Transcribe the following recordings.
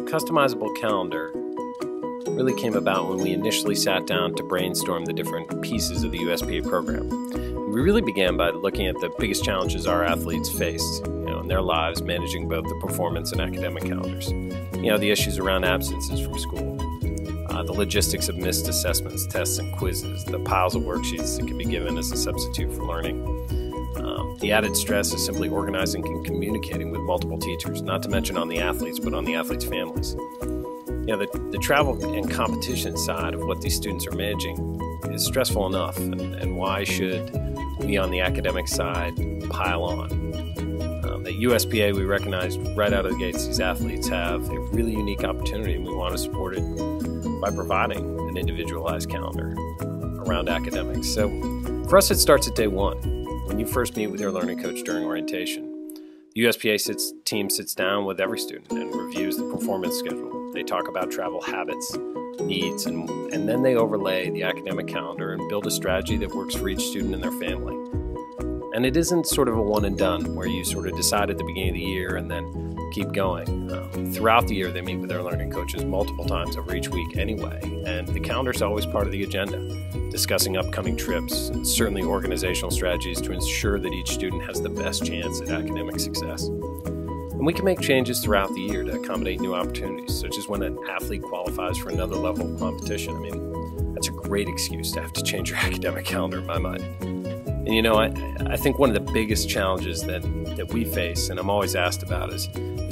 customizable calendar really came about when we initially sat down to brainstorm the different pieces of the USPA program. We really began by looking at the biggest challenges our athletes faced, in their lives, managing both the performance and academic calendars. The issues around absences from school, the logistics of missed assessments, tests, and quizzes, the piles of worksheets that can be given as a substitute for learning, the added stress of simply organizing and communicating with multiple teachers, not to mention on the athletes, but on the athletes' families. The travel and competition side of what these students are managing is stressful enough, and why should we on the academic side pile on? At USPA, we recognized right out of the gates these athletes have a really unique opportunity, and we want to support it by providing an individualized calendar around academics. So for us, it starts at day one, when you first meet with your learning coach during orientation. The USPA team sits down with every student and reviews the performance schedule. They talk about travel habits, needs, and then they overlay the academic calendar and build a strategy that works for each student and their family. And it isn't sort of a one and done where you sort of decide at the beginning of the year and then keep going. Throughout the year, they meet with their learning coaches multiple times over each week anyway, and the calendar is always part of the agenda, discussing upcoming trips and certainly organizational strategies to ensure that each student has the best chance at academic success. And we can make changes throughout the year to accommodate new opportunities, such as when an athlete qualifies for another level of competition. That's a great excuse to have to change your academic calendar in my mind. And I think one of the biggest challenges that we face, and I'm always asked about, is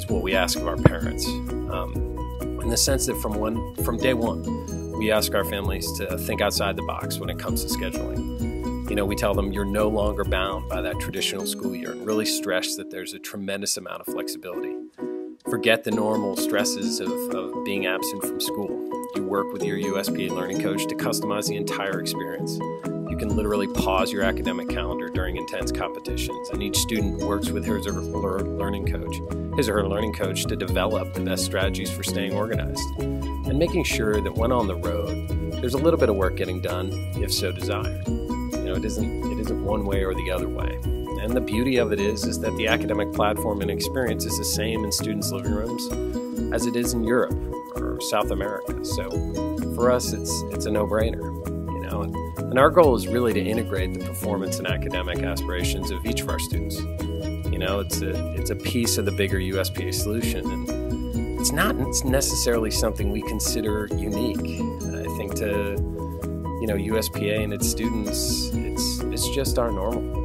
what we ask of our parents. In the sense that from day one, we ask our families to think outside the box when it comes to scheduling. We tell them you're no longer bound by that traditional school year, and really stress that there's a tremendous amount of flexibility. Forget the normal stresses of being absent from school. You work with your USPA learning coach to customize the entire experience. You can literally pause your academic calendar during intense competitions, and each student works with his or her learning coach to develop the best strategies for staying organized and making sure that when on the road, there's a little bit of work getting done if so desired. It isn't one way or the other way. And the beauty of it is that the academic platform and experience is the same in students' living rooms as it is in Europe or South America. So for us, it's a no-brainer. And our goal is really to integrate the performance and academic aspirations of each of our students. It's a piece of the bigger USPA solution, and it's not necessarily something we consider unique. I think to USPA and its students, it's just our normal.